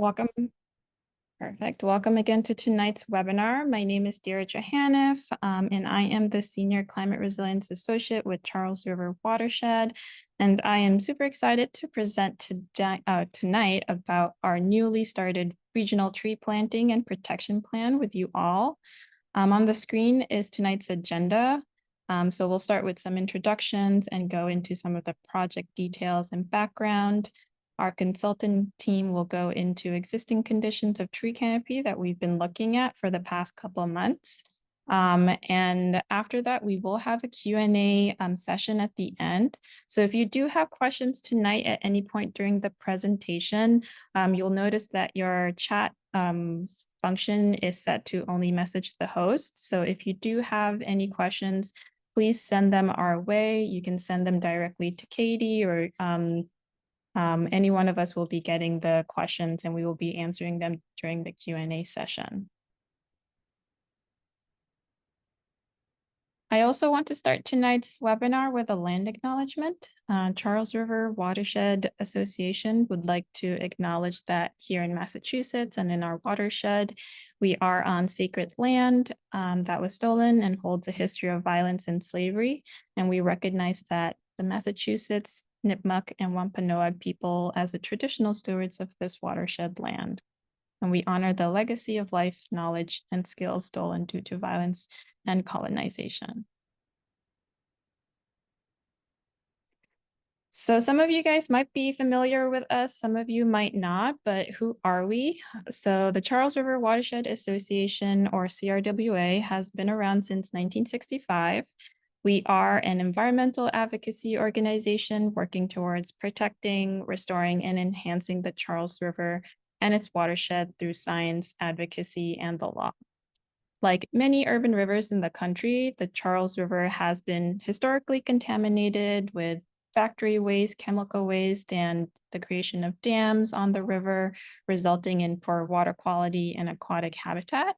Welcome. Perfect. Welcome again to tonight's webinar. My name is Dira Johaniff, and I am the Senior Climate Resilience Associate with Charles River Watershed. And I am super excited to present tonight about our newly started regional tree planting and protection plan with you all. On the screen is tonight's agenda. So we'll start with some introductions and go into some of the project details and background. Our consultant team will go into existing conditions of tree canopy that we've been looking at for the past couple of months. And after that, we will have a Q&A session at the end. So if you do have questions tonight at any point during the presentation, you'll notice that your chat function is set to only message the host. So if you do have any questions, please send them our way. You can send them directly to Katie, or any one of us will be getting the questions and we will be answering them during the Q&A session. I also want to start tonight's webinar with a land acknowledgement. Charles River Watershed Association would like to acknowledge that here in Massachusetts and in our watershed, we are on sacred land that was stolen and holds a history of violence and slavery. And we recognize that the Massachusetts, Nipmuc, and Wampanoag people as the traditional stewards of this watershed land. And we honor the legacy of life, knowledge, and skills stolen due to violence and colonization. So some of you guys might be familiar with us, some of you might not, but who are we? So the Charles River Watershed Association, or CRWA, has been around since 1965. We are an environmental advocacy organization working towards protecting, restoring, and enhancing the Charles River and its watershed through science, advocacy, and the law. Like many urban rivers in the country, the Charles River has been historically contaminated with factory waste, chemical waste, and the creation of dams on the river, resulting in poor water quality and aquatic habitat.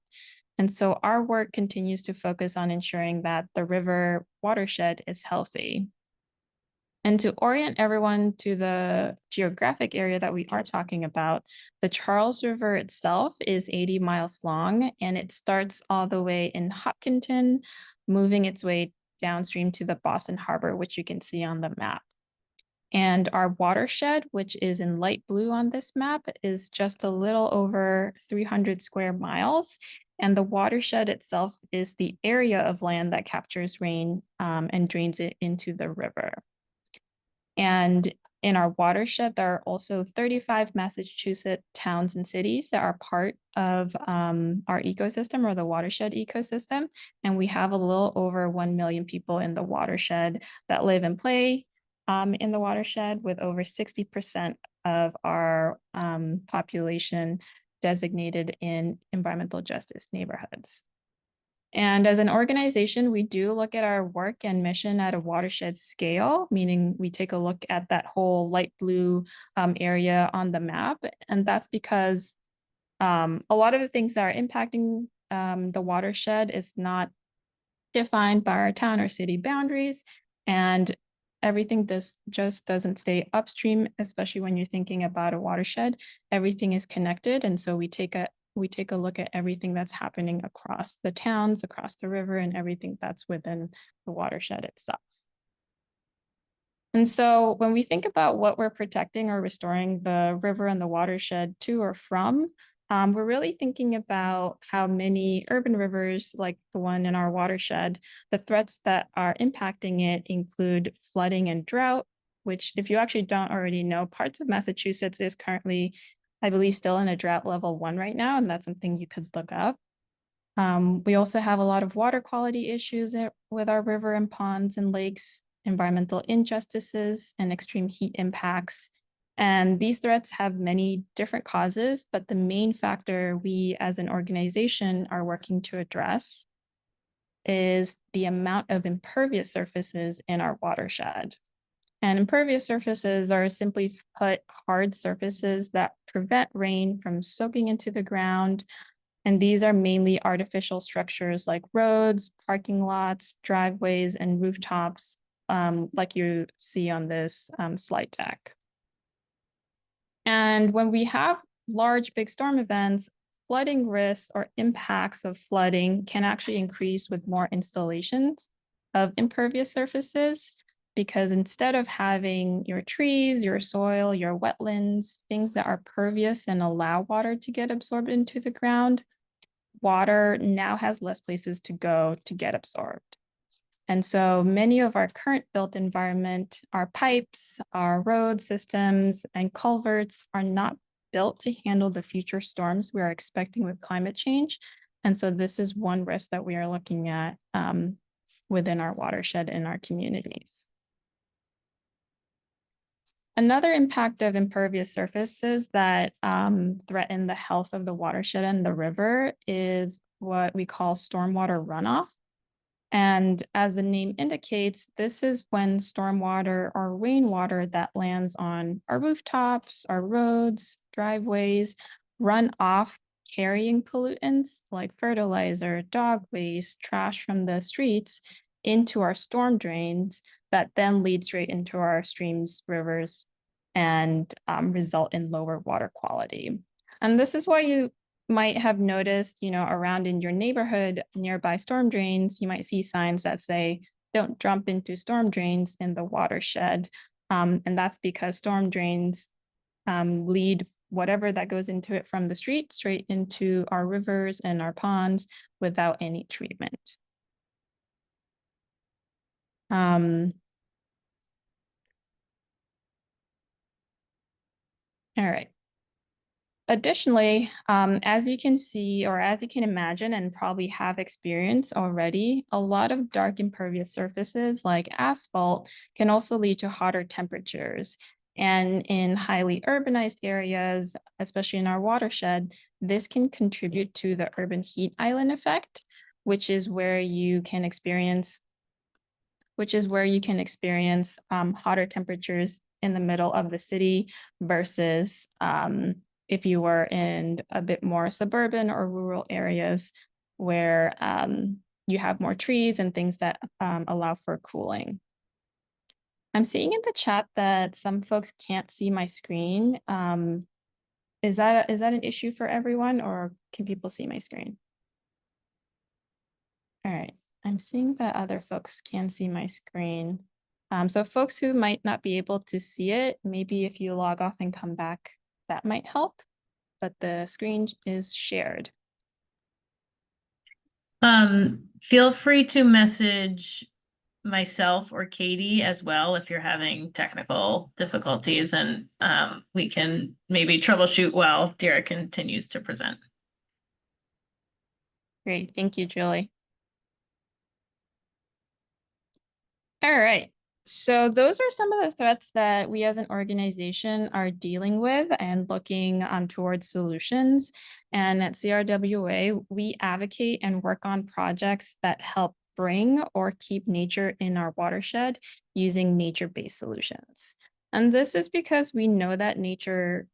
And so our work continues to focus on ensuring that the river watershed is healthy. And to orient everyone to the geographic area that we are talking about, the Charles River itself is 80 miles long, and it starts all the way in Hopkinton, moving its way downstream to the Boston Harbor, which you can see on the map. And our watershed, which is in light blue on this map, is just a little over 300 square miles. And the watershed itself is the area of land that captures rain and drains it into the river. And in our watershed, there are also 35 Massachusetts towns and cities that are part of our ecosystem, or the watershed ecosystem. And we have a little over 1 million people in the watershed that live and play in the watershed, with over 60% of our population designated in environmental justice neighborhoods. And as an organization, we do look at our work and mission at a watershed scale, meaning we take a look at that whole light blue area on the map. And that's because a lot of the things that are impacting the watershed is not defined by our town or city boundaries. And everything just doesn't stay upstream, especially when you're thinking about a watershed. Everything is connected. And so we take a look at everything that's happening across the towns, across the river, and everything that's within the watershed itself. And so when we think about what we're protecting or restoring the river and the watershed to or from, we're really thinking about how many urban rivers, like the one in our watershed, the threats that are impacting it include flooding and drought, which, if you actually don't already know, parts of Massachusetts is currently, I believe, still in a drought level 1 right now, and that's something you could look up. We also have a lot of water quality issues with our river and ponds and lakes, environmental injustices, and extreme heat impacts. And these threats have many different causes, but the main factor we as an organization are working to address is the amount of impervious surfaces in our watershed. And impervious surfaces are, simply put, hard surfaces that prevent rain from soaking into the ground. And these are mainly artificial structures like roads, parking lots, driveways, and rooftops, like you see on this slide deck. And when we have large big storm events, flooding risks or impacts of flooding can actually increase with more installations of impervious surfaces, because instead of having your trees, your soil, your wetlands, things that are pervious and allow water to get absorbed into the ground, water now has less places to go to get absorbed. And so many of our current built environment, our pipes, our road systems, and culverts are not built to handle the future storms we are expecting with climate change. And so this is one risk that we are looking at within our watershed in our communities. Another impact of impervious surfaces that threaten the health of the watershed and the river is what we call stormwater runoff. And as the name indicates, this is when stormwater or rainwater that lands on our rooftops, our roads, driveways, run off carrying pollutants like fertilizer, dog waste, trash from the streets into our storm drains that then lead straight into our streams, rivers, and result in lower water quality. And this is why you might have noticed, around in your neighborhood, nearby storm drains, you might see signs that say, don't jump into storm drains in the watershed. And that's because storm drains lead whatever that goes into it from the street straight into our rivers and our ponds without any treatment. All right. Additionally, as you can see, or as you can imagine and probably have experienced already, a lot of dark impervious surfaces like asphalt can also lead to hotter temperatures. And in highly urbanized areas, especially in our watershed, this can contribute to the urban heat island effect, which is where you can experience hotter temperatures in the middle of the city versus if you were in a bit more suburban or rural areas where you have more trees and things that allow for cooling. I'm seeing in the chat that some folks can't see my screen. Is that an issue for everyone, or can people see my screen? All right, I'm seeing that other folks can see my screen. So folks who might not be able to see it, maybe if you log off and come back, that might help, but the screen is shared. Feel free to message myself or Katie as well if you're having technical difficulties, and we can maybe troubleshoot while Dira continues to present. Great, thank you, Julie. All right, so those are some of the threats that we as an organization are dealing with and looking towards solutions. And at CRWA, we advocate and work on projects that help bring or keep nature in our watershed using nature-based solutions. And this is because we know that nature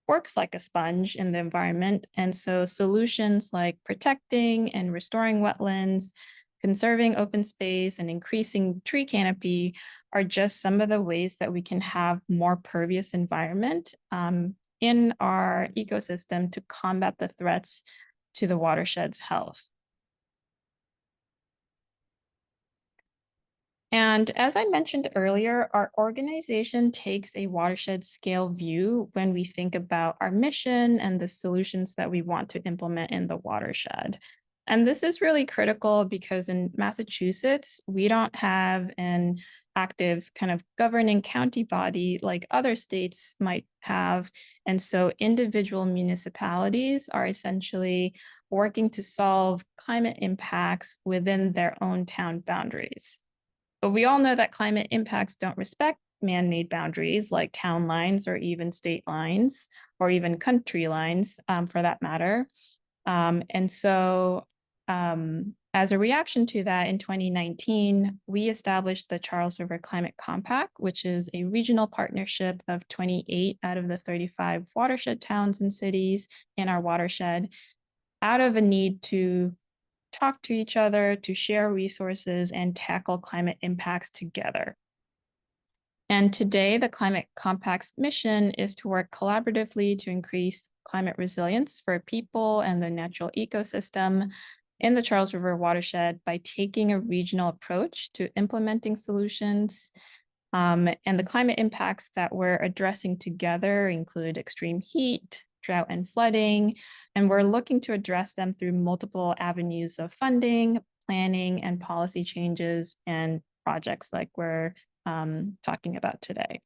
works like a sponge in the environment. And so solutions like protecting and restoring wetlands, conserving open space, and increasing tree canopy are just some of the ways that we can have more pervious environment in our ecosystem to combat the threats to the watershed's health. And as I mentioned earlier, our organization takes a watershed scale view when we think about our mission and the solutions that we want to implement in the watershed. And this is really critical because in Massachusetts, we don't have an active kind of governing county body like other states might have. And so individual municipalities are essentially working to solve climate impacts within their own town boundaries. But we all know that climate impacts don't respect man-made boundaries like town lines or even state lines or even country lines for that matter. And so as a reaction to that, in 2019, we established the Charles River Climate Compact, which is a regional partnership of 28 out of the 35 watershed towns and cities in our watershed, out of a need to talk to each other, to share resources, and tackle climate impacts together. And today, the Climate Compact's mission is to work collaboratively to increase climate resilience for people and the natural ecosystem in the Charles River watershed by taking a regional approach to implementing solutions. And the climate impacts that we're addressing together include extreme heat, drought, and flooding. And we're looking to address them through multiple avenues of funding, planning, and policy changes and projects like we're talking about today.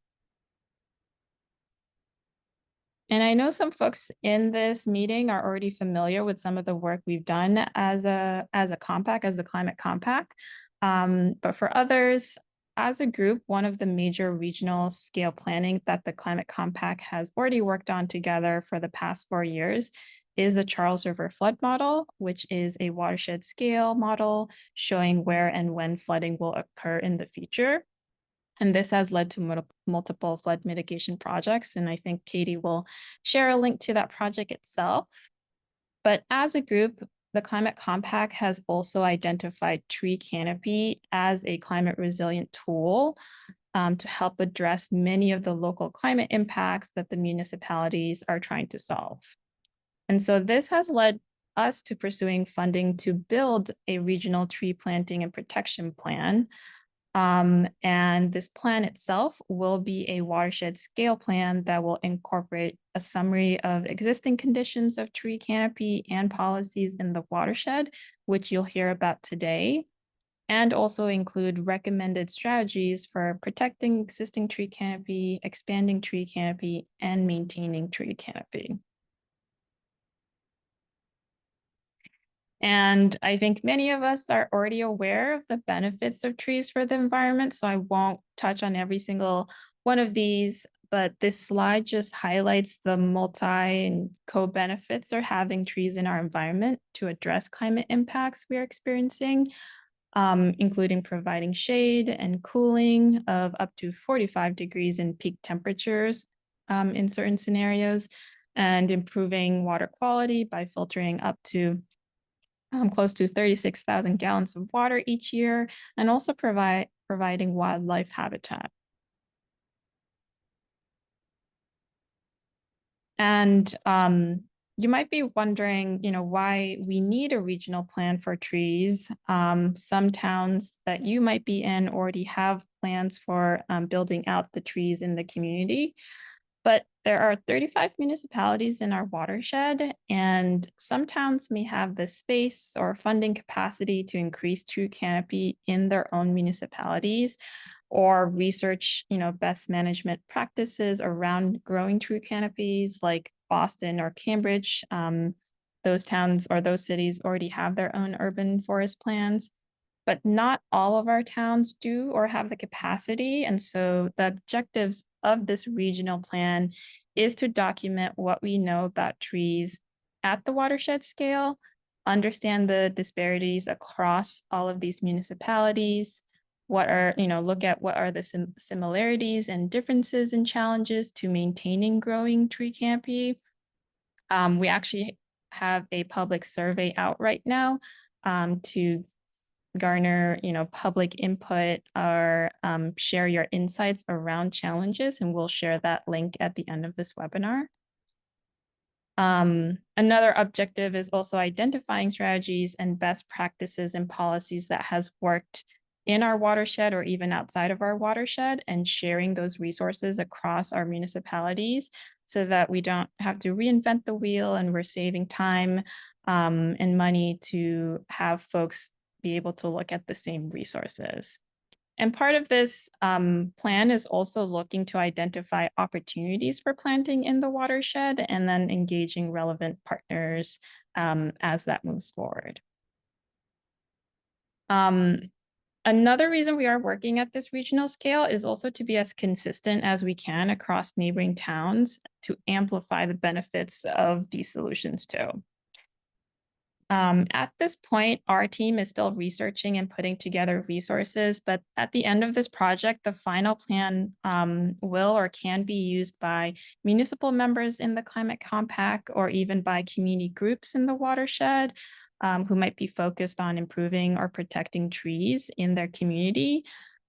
And I know some folks in this meeting are already familiar with some of the work we've done as a compact, as a climate compact. But for others, as a group, one of the major regional scale planning that the Climate Compact has already worked on together for the past 4 years is the Charles River Flood Model, which is a watershed scale model showing where and when flooding will occur in the future. And this has led to multiple flood mitigation projects. And I think Katie will share a link to that project itself. But as a group, the Climate Compact has also identified tree canopy as a climate resilient tool to help address many of the local climate impacts that the municipalities are trying to solve. And so this has led us to pursuing funding to build a regional tree planting and protection plan. And this plan itself will be a watershed scale plan that will incorporate a summary of existing conditions of tree canopy and policies in the watershed, which you'll hear about today, and also include recommended strategies for protecting existing tree canopy, expanding tree canopy, and maintaining tree canopy. And I think many of us are already aware of the benefits of trees for the environment, so I won't touch on every single one of these, but this slide just highlights the multi and co-benefits of having trees in our environment to address climate impacts we're experiencing, including providing shade and cooling of up to 45 degrees in peak temperatures in certain scenarios, and improving water quality by filtering up to close to 36,000 gallons of water each year, and also providing wildlife habitat. And you might be wondering, why we need a regional plan for trees. Some towns that you might be in already have plans for building out the trees in the community. But there are 35 municipalities in our watershed, and some towns may have the space or funding capacity to increase tree canopy in their own municipalities or research, best management practices around growing tree canopies like Boston or Cambridge. Those towns or those cities already have their own urban forest plans, but not all of our towns do or have the capacity. And so the objectives of this regional plan is to document what we know about trees at the watershed scale, understand the disparities across all of these municipalities, look at what are the similarities and differences and challenges to maintaining growing tree canopy. We actually have a public survey out right now to garner, public input or share your insights around challenges, and we'll share that link at the end of this webinar. Another objective is also identifying strategies and best practices and policies that has worked in our watershed or even outside of our watershed, and sharing those resources across our municipalities so that we don't have to reinvent the wheel and we're saving time and money to have folks be able to look at the same resources. And part of this plan is also looking to identify opportunities for planting in the watershed and then engaging relevant partners as that moves forward. Another reason we are working at this regional scale is also to be as consistent as we can across neighboring towns to amplify the benefits of these solutions too. At this point, our team is still researching and putting together resources, but at the end of this project, the final plan will or can be used by municipal members in the Climate Compact or even by community groups in the watershed who might be focused on improving or protecting trees in their community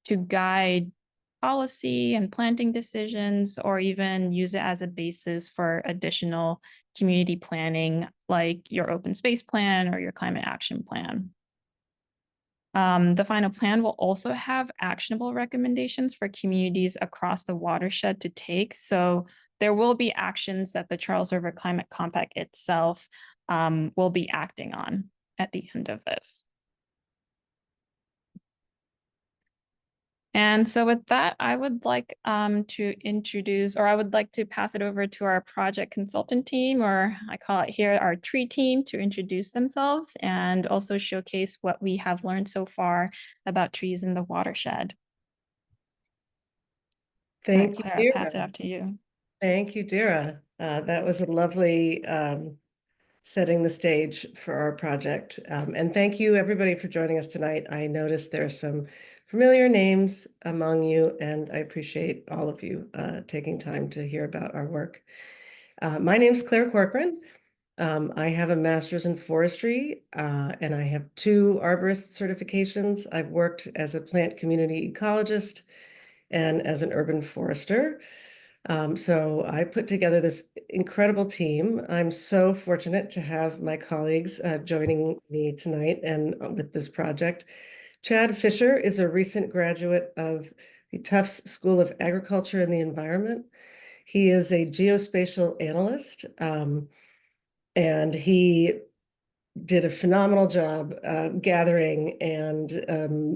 to guide policy and planting decisions, or even use it as a basis for additional community planning, like your open space plan or your climate action plan. The final plan will also have actionable recommendations for communities across the watershed to take. So there will be actions that the Charles River Climate Compact itself will be acting on at the end of this. And so with that, I would like to introduce, or I would like to pass it over to our project consultant team, or I call it here our tree team, to introduce themselves and also showcase what we have learned so far about trees in the watershed. Thank you, Claire, I'll pass it Dira. off to you. Thank you, Dira. That was a lovely setting the stage for our project. And thank you, everybody, for joining us tonight. I noticed there are some familiar names among you, and I appreciate all of you taking time to hear about our work. My name's Claire Corcoran. I have a master's in forestry, and I have 2 arborist certifications. I've worked as a plant community ecologist and as an urban forester. So I put together this incredible team. I'm so fortunate to have my colleagues joining me tonight and with this project. Chad Fisher is a recent graduate of the Tufts School of Agriculture and the Environment. He is a geospatial analyst, and he did a phenomenal job gathering and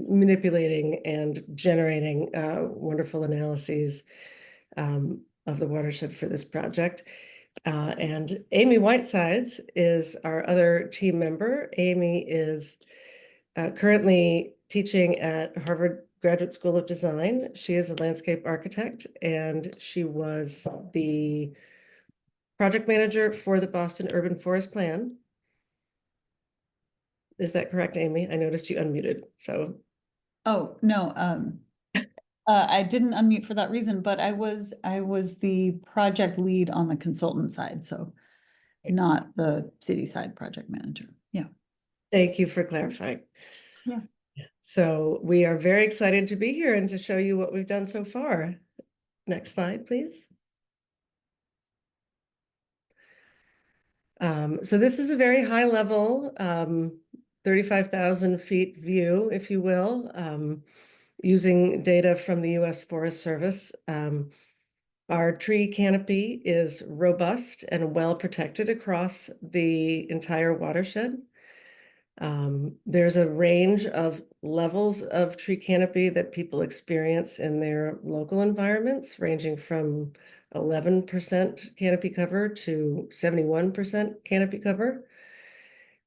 manipulating and generating wonderful analyses of the watershed for this project. And Amy Whitesides is our other team member. Amy is currently teaching at Harvard Graduate School of Design. She is a landscape architect, and she was the project manager for the Boston Urban Forest Plan. Is that correct, Amy? I noticed you unmuted, so. Oh, no, I didn't unmute for that reason, but I was the project lead on the consultant side, so not the city side project manager. Yeah. Thank you for clarifying. Yeah. So we are very excited to be here and to show you what we've done so far. Next slide, please. So this is a very high level, 35,000 feet view, if you will, using data from the U.S. Forest Service. Our tree canopy is robust and well protected across the entire watershed. There's a range of levels of tree canopy that people experience in their local environments, ranging from 11% canopy cover to 71% canopy cover.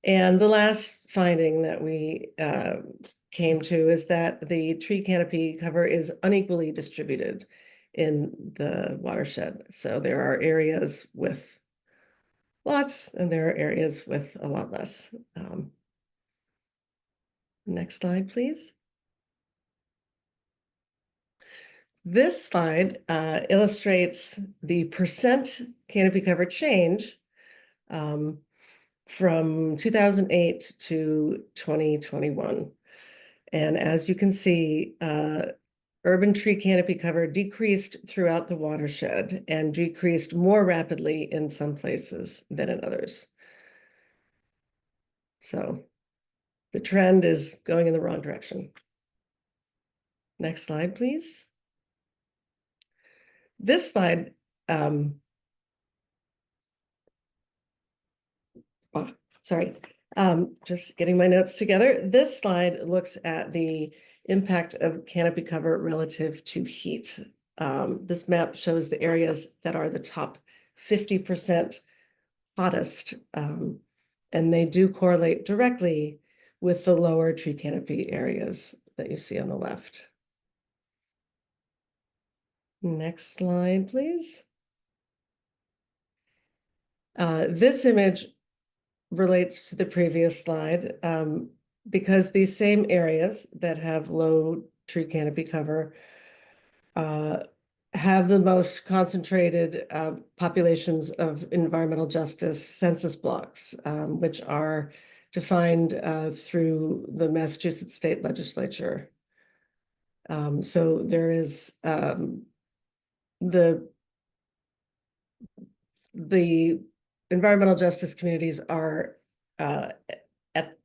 And the last finding that we came to is that the tree canopy cover is unequally distributed in the watershed. So there are areas with lots and there are areas with a lot less. Next slide, please. This slide illustrates the percent canopy cover change from 2008 to 2021. And as you can see, urban tree canopy cover decreased throughout the watershed and decreased more rapidly in some places than in others. So the trend is going in the wrong direction. Next slide, please. This slide, just getting my notes together. This slide looks at the impact of canopy cover relative to heat. This map shows the areas that are the top 50% hottest, and they do correlate directly with the lower tree canopy areas that you see on the left. Next slide, please. This image relates to the previous slide because these same areas that have low tree canopy cover have the most concentrated populations of environmental justice census blocks, which are defined through the Massachusetts state legislature. So there is the environmental justice communities are at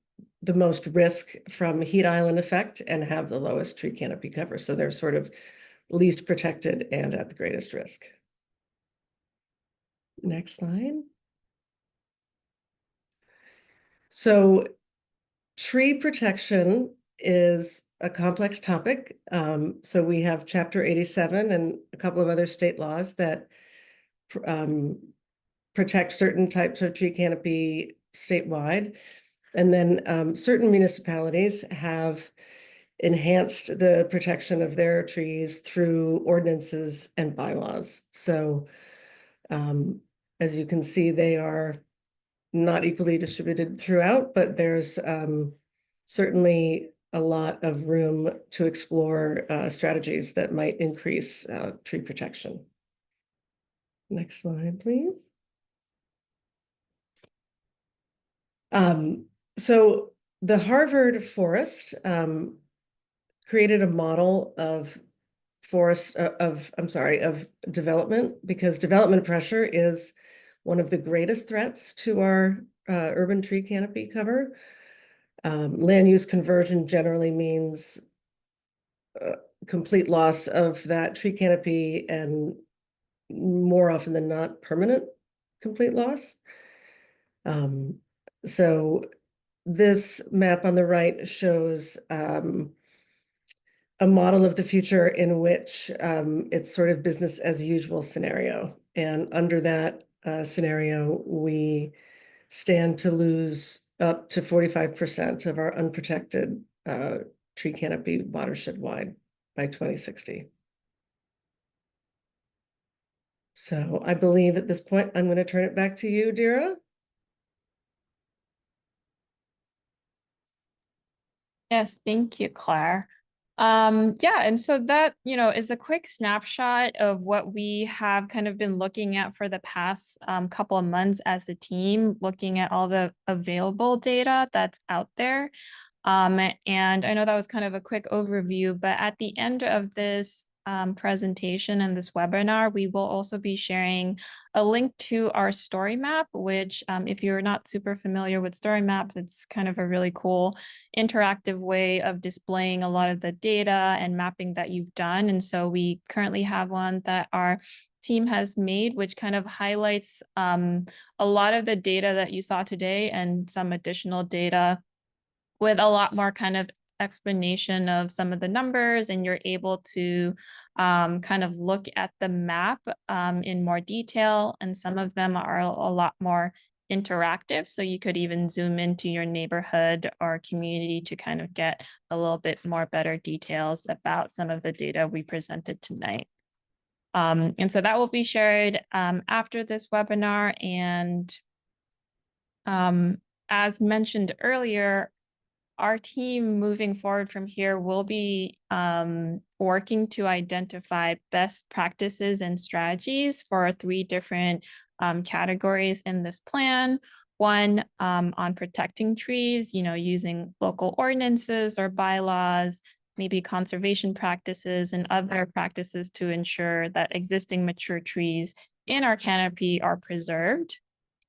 the most risk from heat island effect and have the lowest tree canopy cover. So they're sort of least protected and at the greatest risk. Next slide. So tree protection is a complex topic. So we have Chapter 87 and a couple of other state laws that protect certain types of tree canopy statewide. And then certain municipalities have enhanced the protection of their trees through ordinances and bylaws. So as you can see, they are not equally distributed throughout, but there's certainly a lot of room to explore strategies that might increase tree protection. Next slide, please. So the Harvard Forest created a model of of development, because development pressure is one of the greatest threats to our urban tree canopy cover. Land use conversion generally means complete loss of that tree canopy, and more often than not, permanent complete loss. So this map on the right shows a model of the future in which it's sort of business as usual scenario. And under that scenario, we stand to lose up to 45% of our unprotected tree canopy watershed wide by 2060. So I believe at this point, I'm going to turn it back to you, Dira. Yes, thank you, Claire. Yeah, and so that, is a quick snapshot of what we have kind of been looking at for the past couple of months as a team, looking at all the available data that's out there. And I know that was kind of a quick overview, but at the end of this presentation and this webinar, we will also be sharing a link to our story map, which if you're not super familiar with story maps, it's kind of a really cool interactive way of displaying a lot of the data and mapping that you've done. And so we currently have one that our team has made, which kind of highlights a lot of the data that you saw today and some additional data with a lot more kind of explanation of some of the numbers, and you're able to kind of look at the map in more detail, and some of them are a lot more interactive, so you could even zoom into your neighborhood or community to kind of get a little bit more better details about some of the data we presented tonight. And so that will be shared after this webinar, and as mentioned earlier, our team moving forward from here will be working to identify best practices and strategies for 3 different categories in this plan. One on protecting trees, using local ordinances or bylaws, maybe conservation practices and other practices to ensure that existing mature trees in our canopy are preserved.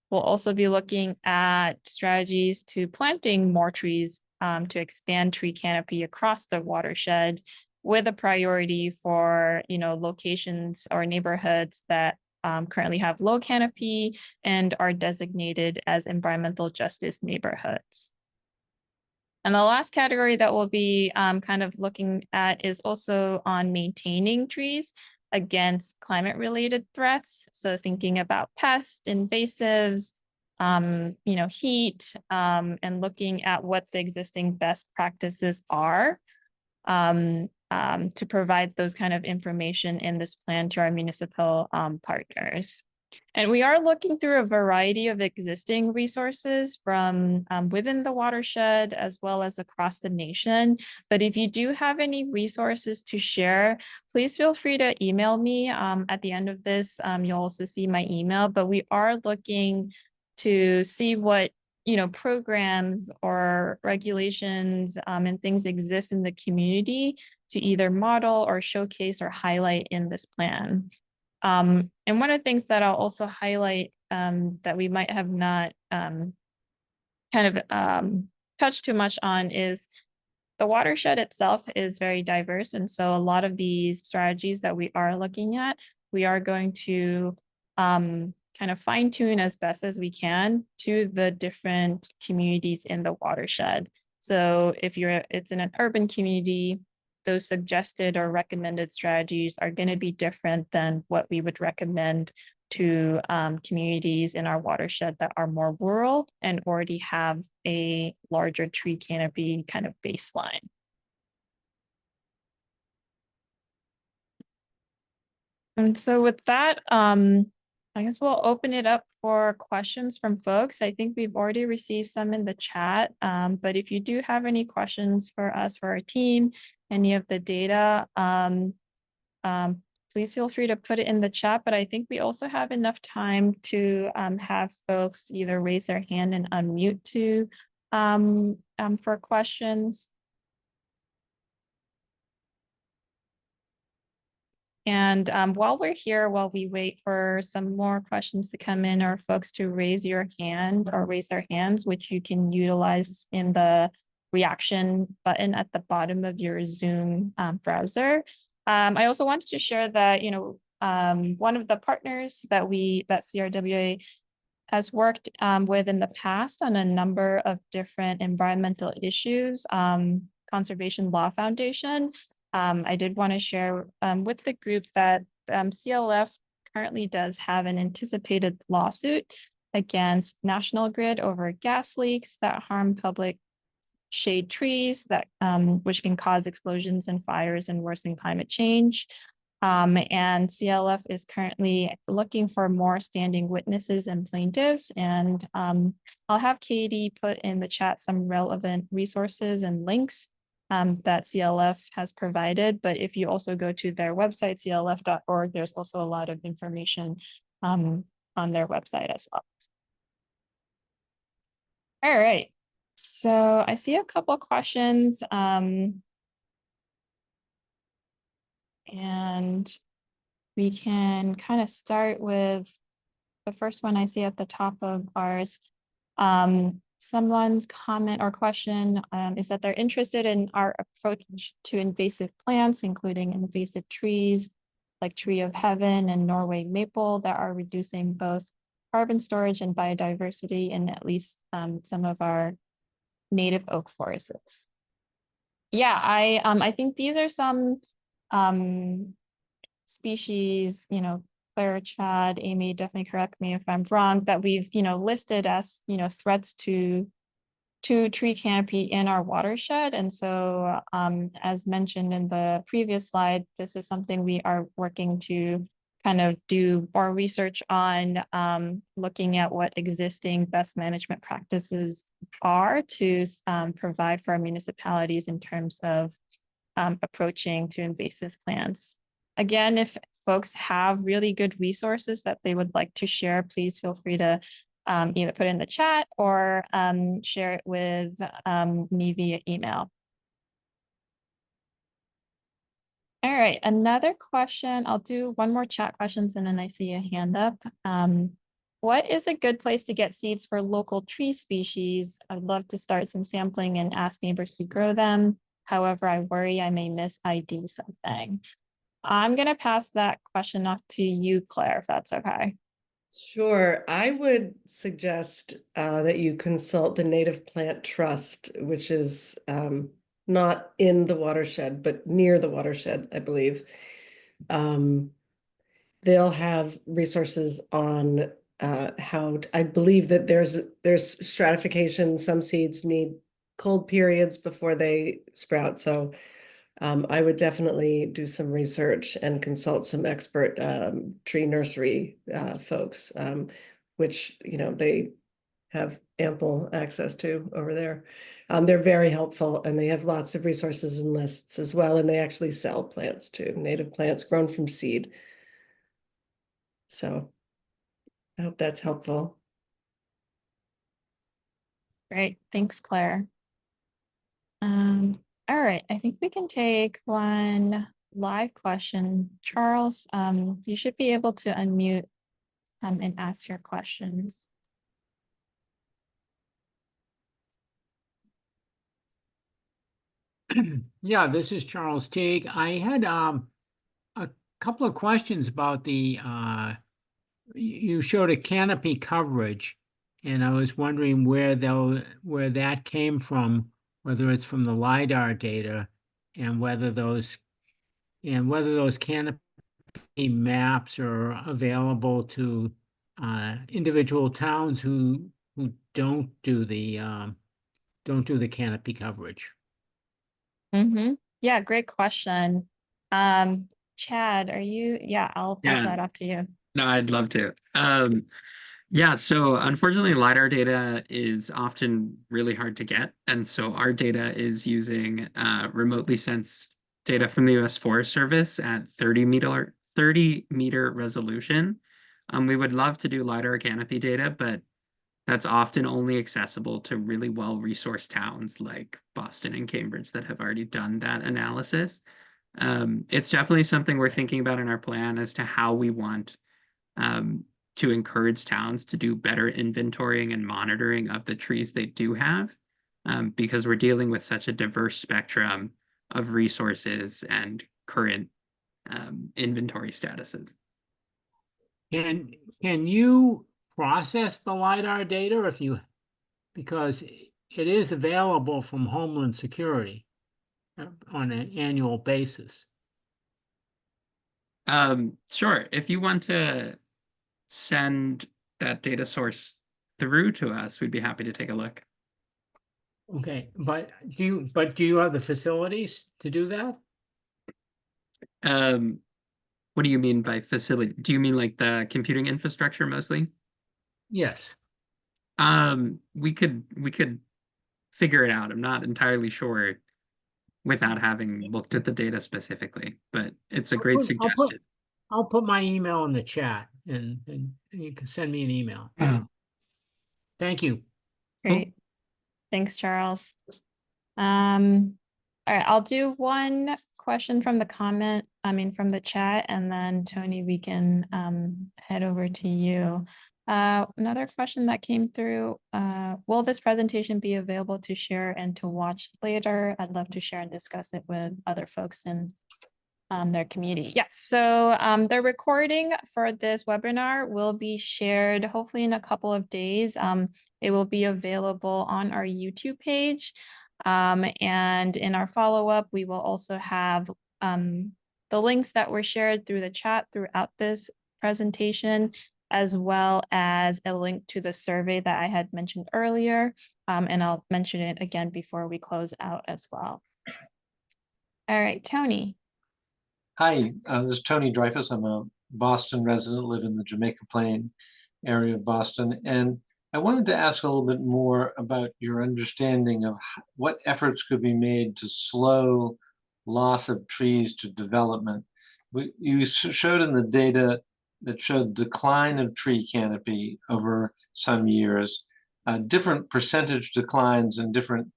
We'll also be looking at strategies to planting more trees to expand tree canopy across the watershed, with a priority for locations or neighborhoods that currently have low canopy and are designated as environmental justice neighborhoods. And the last category that we'll be kind of looking at is also on maintaining trees against climate-related threats. So thinking about pests, invasives, heat, and looking at what the existing best practices are to provide those kind of information in this plan to our municipal partners. And we are looking through a variety of existing resources from within the watershed as well as across the nation. But if you do have any resources to share, please feel free to email me at the end of this. You'll also see my email, but we are looking to see what programs or regulations and things exist in the community to either model or showcase or highlight in this plan. And one of the things that I'll also highlight that we might have not touched too much on is the watershed itself is very diverse. And so a lot of these strategies that we are looking at, we are going to kind of fine tune as best as we can to the different communities in the watershed. So if it's in an urban community, those suggested or recommended strategies are going to be different than what we would recommend to communities in our watershed that are more rural and already have a larger tree canopy kind of baseline. And so with that, I guess we'll open it up for questions from folks. I think we've already received some in the chat, but if you do have any questions for us, for our team, any of the data, please feel free to put it in the chat, but I think we also have enough time to have folks either raise their hand and unmute to for questions. And while we're here, while we wait for some more questions to come in or folks to raise your hand or raise their hands, which you can utilize in the reaction button at the bottom of your Zoom browser. I also wanted to share that, one of the partners that CRWA has worked with in the past on a number of different environmental issues, Conservation Law Foundation. I did want to share with the group that CLF currently does have an anticipated lawsuit against National Grid over gas leaks that harm public shade trees that which can cause explosions and fires and worsen climate change. And CLF is currently looking for more standing witnesses and plaintiffs. And I'll have Katie put in the chat some relevant resources and links that CLF has provided. But if you also go to their website, clf.org, there's also a lot of information on their website as well. All right. So I see a couple questions. And we can kind of start with the first one I see at the top of ours. Someone's comment or question is that they're interested in our approach to invasive plants, including invasive trees like Tree of Heaven and Norway maple that are reducing both carbon storage and biodiversity in at least some of our native oak forests. Yeah, I think these are some species, Claire, Chad, Amy, definitely correct me if I'm wrong, that we've, listed as, threats to tree canopy in our watershed. And so as mentioned in the previous slide, this is something we are working to kind of do more research on, looking at what existing best management practices are to provide for our municipalities in terms of approaching to invasive plants. Again, if folks have really good resources that they would like to share, please feel free to either put in the chat or share it with me via email. All right, another question. I'll do one more chat questions and then I see a hand up. What is a good place to get seeds for local tree species? I'd love to start some sampling and ask neighbors to grow them. However, I worry I may mis-ID something. I'm going to pass that question off to you, Claire, if that's okay. Sure. I would suggest that you consult the Native Plant Trust, which is not in the watershed, but near the watershed, I believe. They'll have resources on how I believe that there's stratification. Some seeds need cold periods before they sprout. So I would definitely do some research and consult some expert tree nursery folks, which, they have ample access to over there. They're very helpful and they have lots of resources and lists as well. And they actually sell plants too, native plants grown from seed. So I hope that's helpful. Great, thanks, Claire. All right, I think we can take one live question. Charles, you should be able to unmute and ask your questions. Yeah, this is Charles Teague. I had a couple of questions about the you showed a canopy coverage, and I was wondering where that came from, whether it's from the LiDAR data, and whether those canopy maps are available to individual towns who don't do the canopy coverage. Yeah, great question. Chad, yeah, I'll pass Yeah, that off to you. no, I'd love to. Yeah, so unfortunately, LiDAR data is often really hard to get. And so our data is using remotely sensed data from the US Forest Service at 30-meter resolution. We would love to do LiDAR canopy data, but that's often only accessible to really well-resourced towns like Boston and Cambridge that have already done that analysis. It's definitely something we're thinking about in our plan as to how we want to encourage towns to do better inventorying and monitoring of the trees they do have, because we're dealing with such a diverse spectrum of resources and current inventory statuses. Can you process the LiDAR data because it is available from Homeland Security on an annual basis? Sure. If you want to send that data source through to us, we'd be happy to take a look. Okay, but do you have the facilities to do that? What do you mean by facility? Do you mean like the computing infrastructure mostly? Yes. We could figure it out. I'm not entirely sure without having looked at the data specifically, but it's a great suggestion. I'll put my email in the chat and you can send me an email. Thank you. Great. Thanks, Charles. All right, I'll do one question from the chat, and then Tony, we can head over to you. Another question that came through, will this presentation be available to share and to watch later? I'd love to share and discuss it with other folks in their community. Yes, so the recording for this webinar will be shared hopefully in a couple of days. It will be available on our YouTube page. And in our follow-up, we will also have the links that were shared through the chat throughout this presentation, as well as a link to the survey that I had mentioned earlier. And I'll mention it again before we close out as well. All right, Tony. Hi, this is Tony Dreyfus. I'm a Boston resident, live in the Jamaica Plain area of Boston. And I wanted to ask a little bit more about your understanding of what efforts could be made to slow loss of trees to development. You showed in the data that showed decline of tree canopy over some years, different percentage declines in different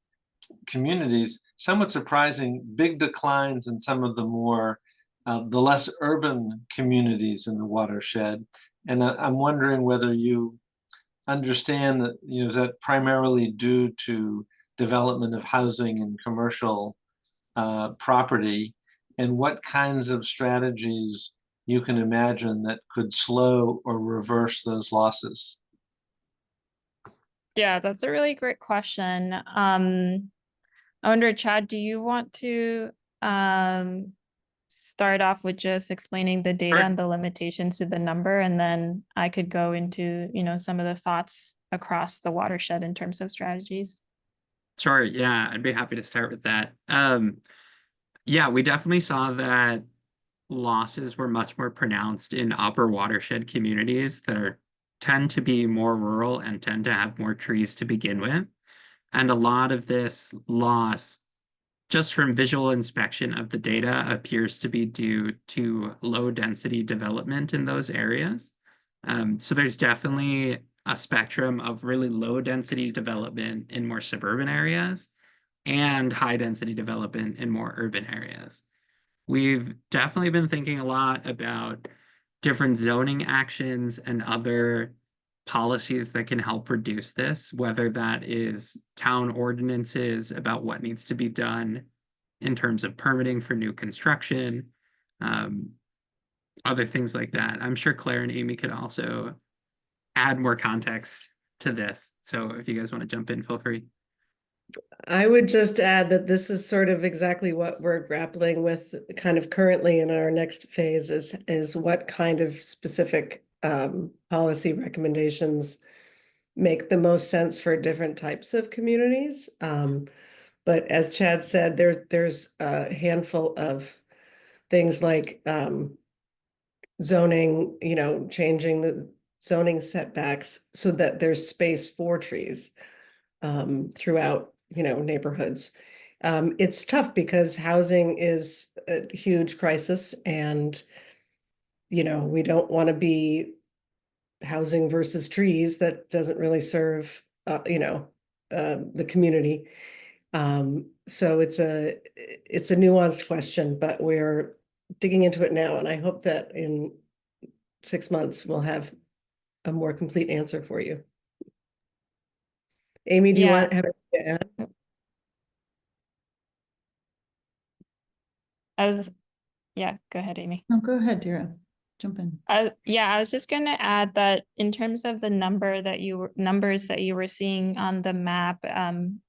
communities, somewhat surprising, big declines in some of the more the less urban communities in the watershed. And I'm wondering whether you understand that, is that primarily due to development of housing and commercial property, and what kinds of strategies you can imagine that could slow or reverse those losses? Yeah, that's a really great question. I wonder, Chad, do you want to start off with just explaining the data and the limitations to the number, and then I could go into, some of the thoughts across the watershed in terms of strategies? Sure, yeah, I'd be happy to start with that. Yeah, we definitely saw that losses were much more pronounced in upper watershed communities that tend to be more rural and tend to have more trees to begin with. And a lot of this loss, just from visual inspection of the data, appears to be due to low density development in those areas. So there's definitely a spectrum of really low density development in more suburban areas, and high density development in more urban areas. We've definitely been thinking a lot about different zoning actions and other policies that can help reduce this, whether that is town ordinances about what needs to be done in terms of permitting for new construction, other things like that. I'm sure Claire and Amy could also add more context to this. So if you guys want to jump in, feel free. I would just add that this is sort of exactly what we're grappling with kind of currently in our next phase is what kind of specific policy recommendations make the most sense for different types of communities. But as Chad said, there's a handful of things like zoning, changing the zoning setbacks so that there's space for trees throughout, neighborhoods. It's tough because housing is a huge crisis and, we don't want to be housing versus trees. That doesn't really serve, the community. So it's a nuanced question, but we're digging into it now. And I hope that in 6 months, we'll have a more complete answer for you. Amy, do you want to have anything to add? Yeah, go ahead, Amy. No, go ahead, Dira. Jump in. Yeah, I was just going to add that in terms of the numbers that you were seeing on the map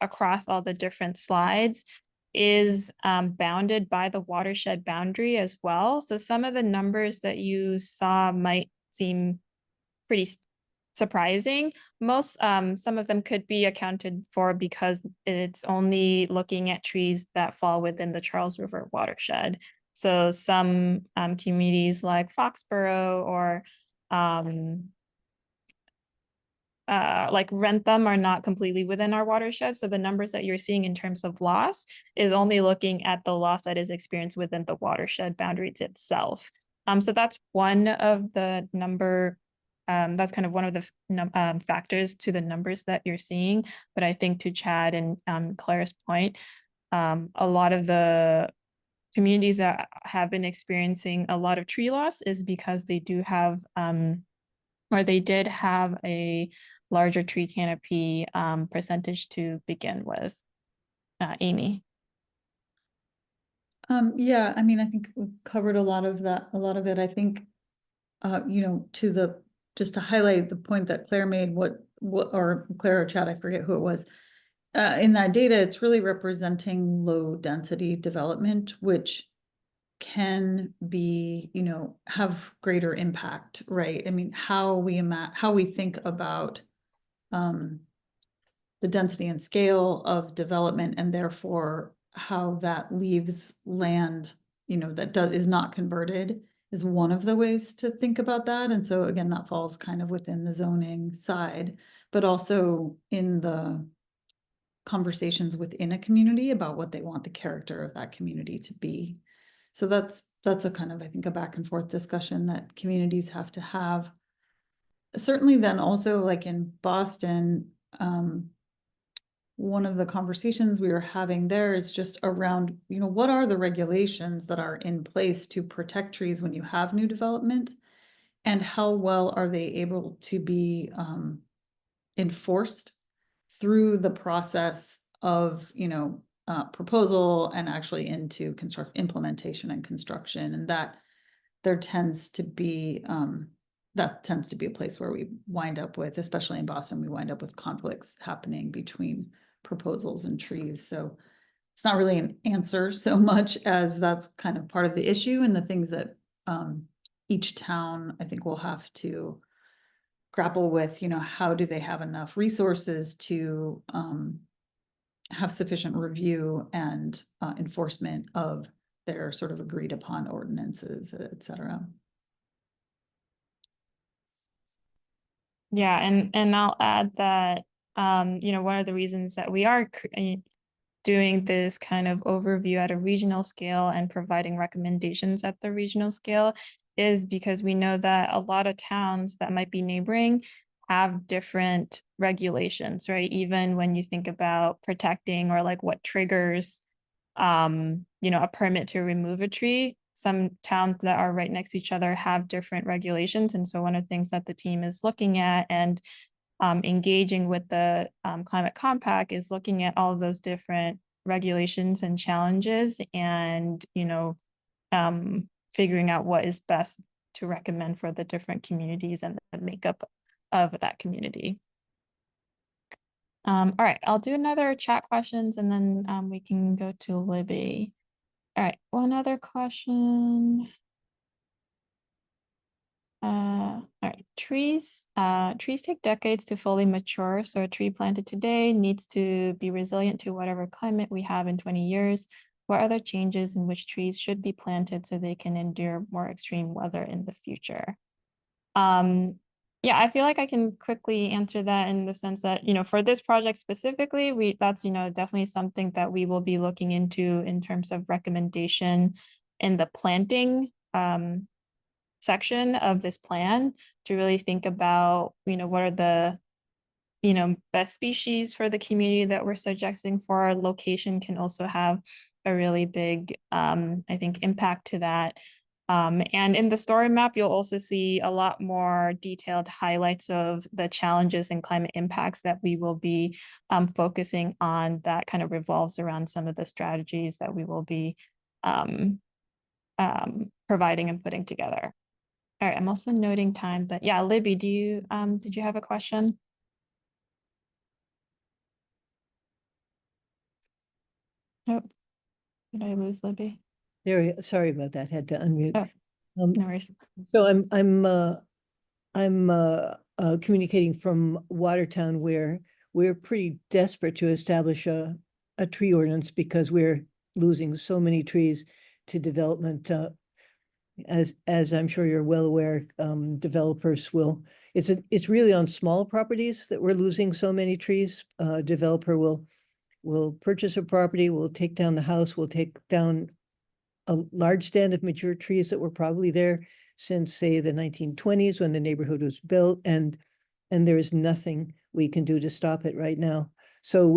across all the different slides is bounded by the watershed boundary as well. So some of the numbers that you saw might seem pretty surprising. Some of them could be accounted for because it's only looking at trees that fall within the Charles River watershed. So some communities like Foxborough or like Rentham are not completely within our watershed. So the numbers that you're seeing in terms of loss is only looking at the loss that is experienced within the watershed boundaries itself. So that's one of the that's kind of one of the factors to the numbers that you're seeing. But I think to Chad and Claire's point, a lot of the communities that have been experiencing a lot of tree loss is because they do have or they did have a larger tree canopy percentage to begin with. Amy. Yeah, I mean, I think we've covered a lot of it. I think, just to highlight the point that Claire made, or Claire or Chad, I forget who it was. In that data, it's really representing low density development, which can be, have greater impact, right? I mean, how we think about the density and scale of development, and therefore how that leaves land, that is not converted, is one of the ways to think about that. And so again, that falls kind of within the zoning side, but also in the conversations within a community about what they want the character of that community to be. So that's a kind of, I think, a back and forth discussion that communities have to have. Certainly then also, like in Boston, one of the conversations we were having there is just around, what are the regulations that are in place to protect trees when you have new development, and how well are they able to be enforced through the process of, proposal and actually into implementation and construction. And that there tends to be, a place where we wind up with, especially in Boston, we wind up with conflicts happening between proposals and trees. So it's not really an answer so much as that's kind of part of the issue, and the things that each town, I think, will have to grapple with. How do they have enough resources to have sufficient review and enforcement of their sort of agreed upon ordinances, et cetera. Yeah, and I'll add that one of the reasons that we are doing this kind of overview at a regional scale and providing recommendations at the regional scale is because we know that a lot of towns that might be neighboring have different regulations, right? Even when you think about protecting or like what triggers, a permit to remove a tree, some towns that are right next to each other have different regulations. And so one of the things that the team is looking at and engaging with the climate compact is looking at all of those different regulations and challenges and, figuring out what is best to recommend for the different communities and the makeup of that community. All right, I'll do another chat questions and then we can go to Libby. All right, one other question. All right, trees take decades to fully mature. So a tree planted today needs to be resilient to whatever climate we have in 20 years. What are the changes in which trees should be planted so they can endure more extreme weather in the future? Yeah, I feel like I can quickly answer that in the sense that, for this project specifically, that's, definitely something that we will be looking into in terms of recommendation in the planting section of this plan to really think about, what are the, best species for the community that we're suggesting for our location can also have a really big, I think, impact to that. And in the story map, you'll also see a lot more detailed highlights of the challenges and climate impacts that we will be focusing on that kind of revolves around some of the strategies that we will be providing and putting together. All right, I'm also noting time, but yeah, Libby, did you have a question? Oh, did I lose Libby? There, sorry about that, had to unmute. Oh, no worries. So I'm communicating from Watertown where we're pretty desperate to establish a tree ordinance because we're losing so many trees to development. As I'm sure you're well aware, developers will, it's really on small properties that we're losing so many trees. Developer will purchase a property, will take down the house, will take down a large stand of mature trees that were probably there since, say, the 1920s when the neighborhood was built, and there is nothing we can do to stop it right now. So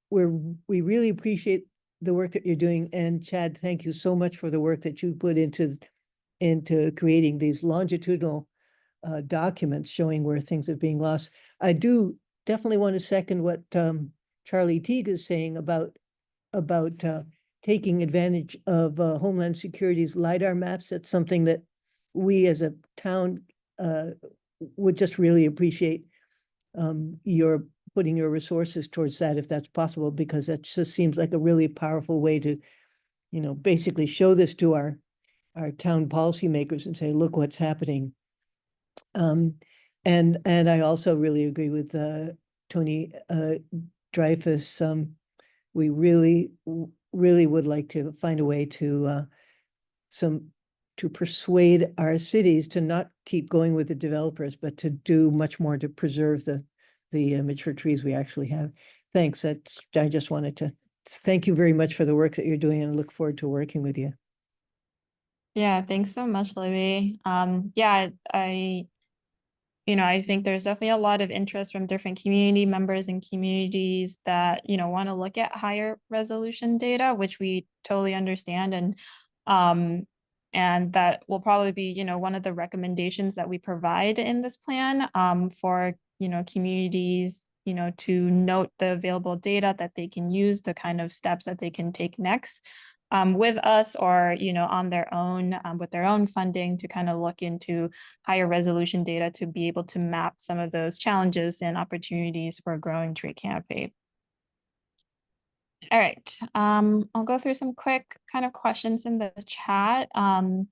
we really appreciate the work that you're doing, and Chad, thank you so much for the work that you put into creating these longitudinal documents showing where things are being lost. I do definitely want to second what Charlie Teague is saying about taking advantage of Homeland Security's LiDAR maps. That's something that we as a town would just really appreciate your putting your resources towards that if that's possible, because that just seems like a really powerful way to, basically show this to our town policymakers and say, look what's happening. And I also really agree with Tony Dreyfus. We really would like to find a way to persuade our cities to not keep going with the developers, but to do much more to preserve the mature trees we actually have. Thanks. I just wanted to thank you very much for the work that you're doing, and I look forward to working with you. Yeah, thanks so much, Libby. Yeah, I think there's definitely a lot of interest from different community members and communities that, want to look at higher resolution data, which we totally understand. And that will probably be, one of the recommendations that we provide in this plan for, communities, to note the available data that they can use, the kind of steps that they can take next. With us or, on their own, with their own funding to kind of look into higher resolution data to be able to map some of those challenges and opportunities for a growing tree canopy. All right, I'll go through some quick kind of questions in the chat. One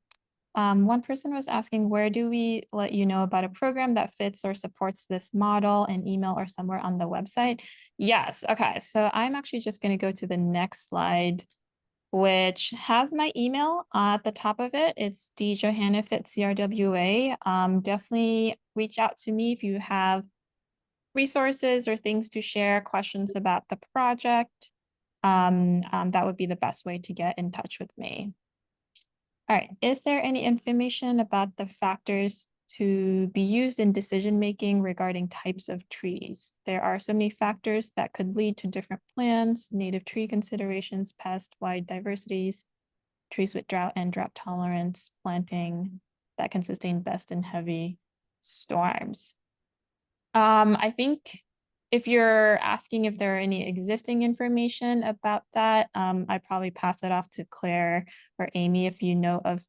person was asking, where do we let you know about a program that fits or supports this model, an email or somewhere on the website? Yes, okay, so I'm actually just going to go to the next slide, which has my email at the top of it. It's djohanif@crwa. Definitely reach out to me if you have resources or things to share, questions about the project. That would be the best way to get in touch with me. All right, is there any information about the factors to be used in decision-making regarding types of trees. There are so many factors that could lead to different plans, native tree considerations, pest-wide diversities, trees with drought and drought tolerance, planting that can sustain best in heavy storms. I think if you're asking if there are any existing information about that, I'd probably pass it off to Claire or Amy if you know of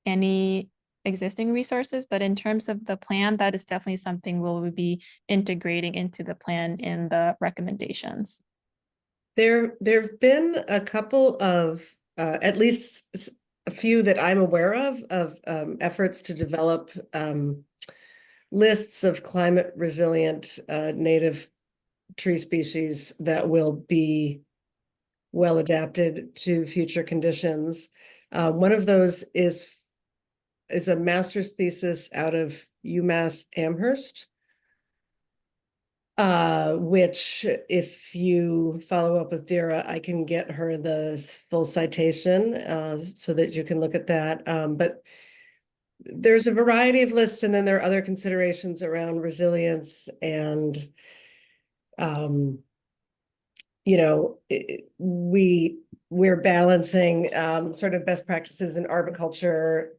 any existing resources. But in terms of the plan, that is definitely something we'll be integrating into the plan in the recommendations. There've been a couple of, at least a few that I'm aware of efforts to develop lists of climate resilient native tree species that will be well adapted to future conditions. One of those is a master's thesis out of UMass Amherst, which if you follow up with Dira, I can get her the full citation so that you can look at that. But there's a variety of lists, and then there are other considerations around resilience and, you know, we're balancing sort of best practices in arboriculture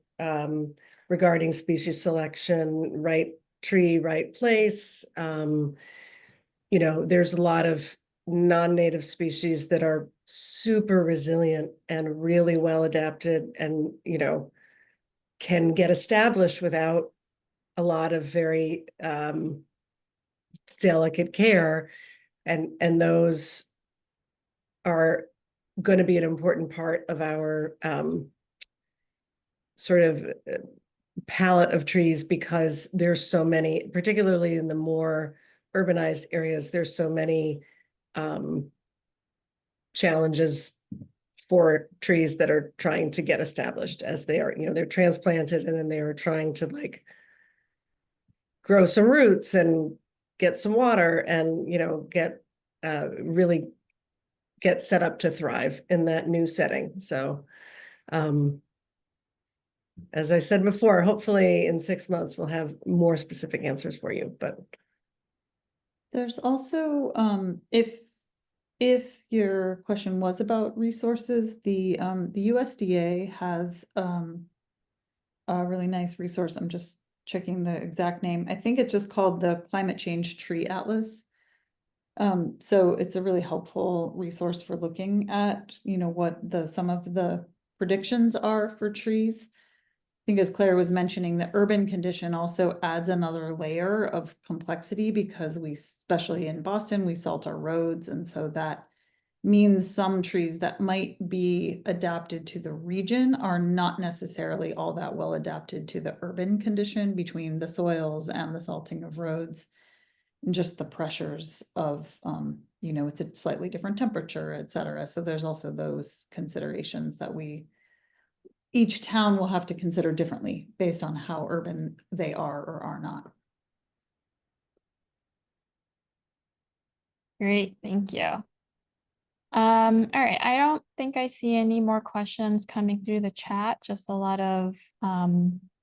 regarding species selection, right tree, right place. You know, there's a lot of non-native species that are super resilient and really well adapted and, you know, can get established without a lot of very delicate care, and those are going to be an important part of our sort of palette of trees, because there's so many, particularly in the more urbanized areas, there's so many challenges for trees that are trying to get established as they are, you know, they're transplanted and then they are trying to like grow some roots and get some water and, you know, get really get set up to thrive in that new setting. So as I said before, hopefully in 6 months we'll have more specific answers for you. But there's also if your question was about resources, the USDA has a really nice resource. I'm just checking the exact name. I think it's just called the Climate Change Tree Atlas. So it's a really helpful resource for looking at, you know, what some of the predictions are for trees. I think as Claire was mentioning, the urban condition also adds another layer of complexity because we, especially in Boston, we salt our roads. And so that means some trees that might be adapted to the region are not necessarily all that well adapted to the urban condition between the soils and the salting of roads. And just the pressures of, you know, it's a slightly different temperature, et cetera. So there's also those considerations that each town will have to consider differently based on how urban they are or are not. Great, thank you. All right, I don't think I see any more questions coming through the chat, just a lot of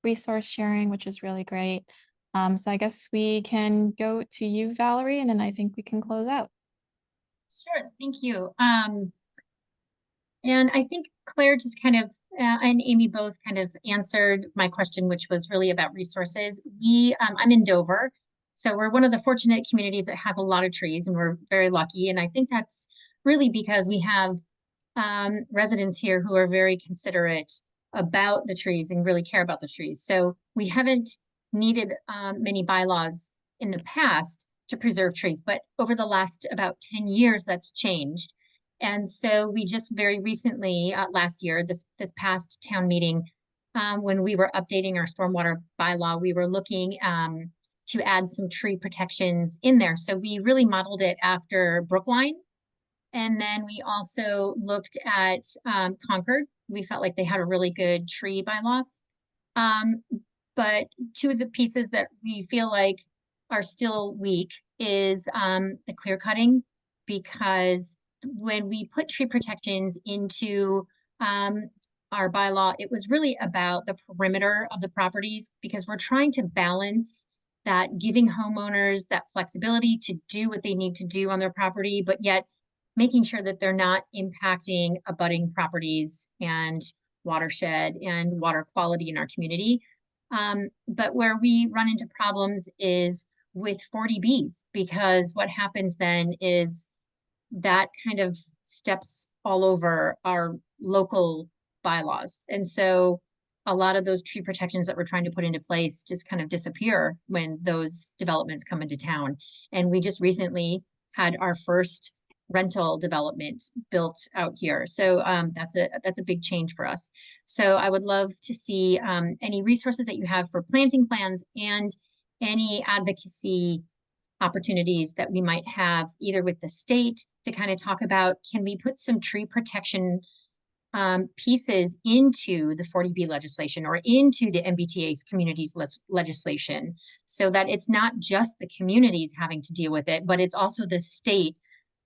resource sharing, which is really great. So I guess we can go to you, Valerie, and then I think we can close out. Sure, thank you. And I think Claire just kind of, and Amy both kind of answered my question, which was really about resources. I'm in Dover, so we're one of the fortunate communities that has a lot of trees, and we're very lucky. And I think that's really because we have residents here who are very considerate about the trees and really care about the trees. So we haven't needed many bylaws in the past to preserve trees, but over the last about 10 years, that's changed. And so we just very recently, last year, this past town meeting, when we were updating our stormwater bylaw, we were looking to add some tree protections in there. So we really modeled it after Brookline. And then we also looked at Concord. We felt like they had a really good tree bylaw. But two of the pieces that we feel like are still weak is the clear cutting, because when we put tree protections into our bylaw, it was really about the perimeter of the properties, because we're trying to balance that, giving homeowners that flexibility to do what they need to do on their property, but yet making sure that they're not impacting abutting properties and watershed and water quality in our community. But where we run into problems is with 40Bs, because what happens then is that kind of steps all over our local bylaws. And so a lot of those tree protections that we're trying to put into place just kind of disappear when those developments come into town. And we just recently had our first rental development built out here. So that's a big change for us. So I would love to see any resources that you have for planting plans and any advocacy opportunities that we might have either with the state to kind of talk about, can we put some tree protection pieces into the 40B legislation or into the MBTA's communities legislation, so that it's not just the communities having to deal with it, but it's also the state,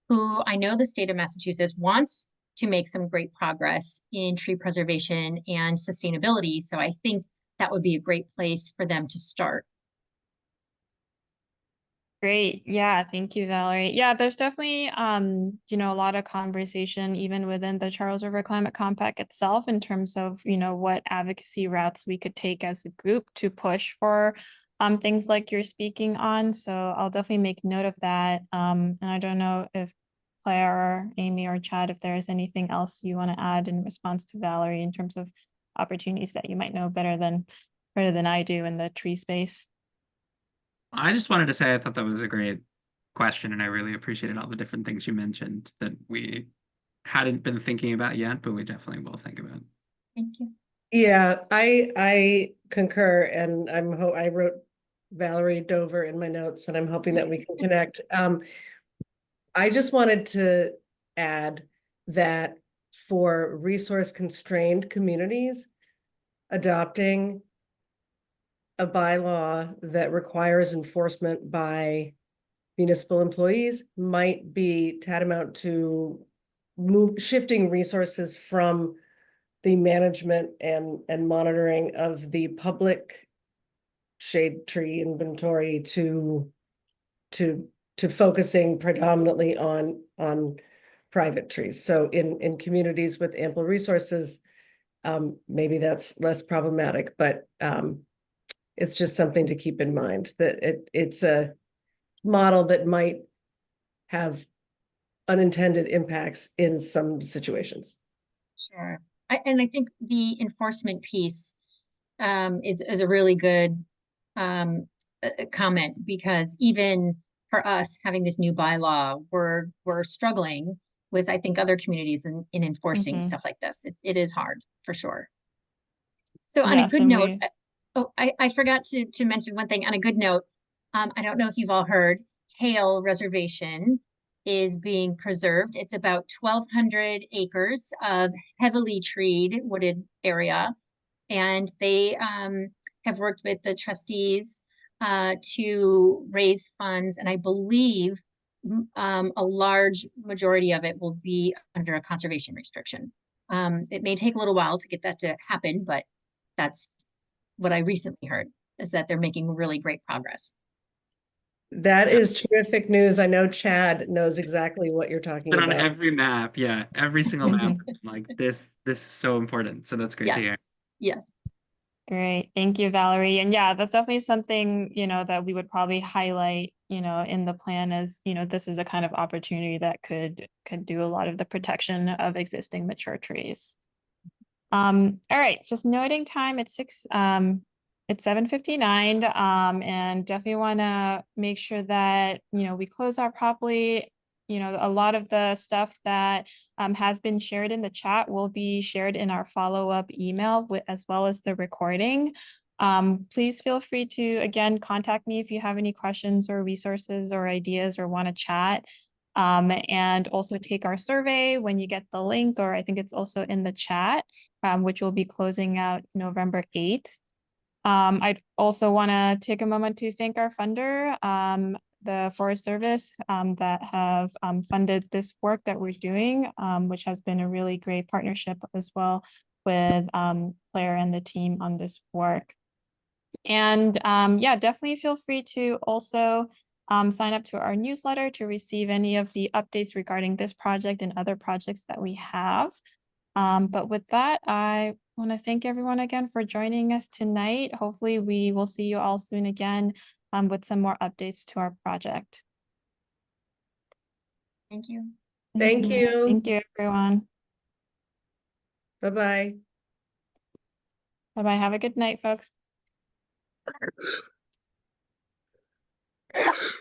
who I know the state of Massachusetts wants to make some great progress in tree preservation and sustainability. So I think that would be a great place for them to start. Great. Yeah, thank you, Valerie. Yeah, there's definitely you know, a lot of conversation even within the Charles River Climate Compact itself in terms of, you know, what advocacy routes we could take as a group to push for things like you're speaking on. So I'll definitely make note of that. And I don't know if Claire or Amy or Chad, if there's anything else you want to add in response to Valerie in terms of opportunities that you might know better than I do in the tree space. I just wanted to say I thought that was a great question, and I really appreciated all the different things you mentioned that we hadn't been thinking about yet, but we definitely will think about. Thank you. Yeah, I concur, and I wrote Valerie Dover in my notes, and I'm hoping that we can connect. I just wanted to add that for resource-constrained communities, adopting a bylaw that requires enforcement by municipal employees might be tantamount to shifting resources from the management and monitoring of the public shade tree inventory to focusing predominantly on private trees. So in communities with ample resources, maybe that's less problematic, but it's just something to keep in mind, that it's a model that might have unintended impacts in some situations. Sure. And I think the enforcement piece is a really good comment, because even for us having this new bylaw, we're struggling with, I think, other communities in enforcing stuff like this. It is hard for sure. So on a good note, I forgot to mention one thing. On a good note, I don't know if you've all heard, Hale Reservation is being preserved. It's about 1,200 acres of heavily treed wooded area. And they have worked with the trustees to raise funds. And I believe a large majority of it will be under a conservation restriction. It may take a little while to get that to happen, but that's what I recently heard, is that they're making really great progress. That is terrific news. I know Chad knows exactly what you're talking Been about. on every map, yeah, every single map. Like this is so important. So that's great to hear. Yes. Great. Thank you, Valerie. And yeah, that's definitely something, you know, that we would probably highlight, you know, in the plan, as, you know, this is a kind of opportunity that could do a lot of the protection of existing mature trees. All right, just noting time, it's 7:59, and definitely want to make sure that, you know, we close out properly. You know, a lot of the stuff that has been shared in the chat will be shared in our follow-up email as well as the recording. Please feel free to, again, contact me if you have any questions or resources or ideas or want to chat. And also take our survey when you get the link, or I think it's also in the chat, which will be closing out November 8th. I'd also want to take a moment to thank our funder, the Forest Service, that have funded this work that we're doing, which has been a really great partnership as well with Claire and the team on this work. And yeah, definitely feel free to also sign up to our newsletter to receive any of the updates regarding this project and other projects that we have. But with that, I want to thank everyone again for joining us tonight. Hopefully we will see you all soon again with some more updates to our project. Thank you. Thank you. Thank you, everyone. Bye-bye. Bye-bye. Have a good night, folks. Thanks.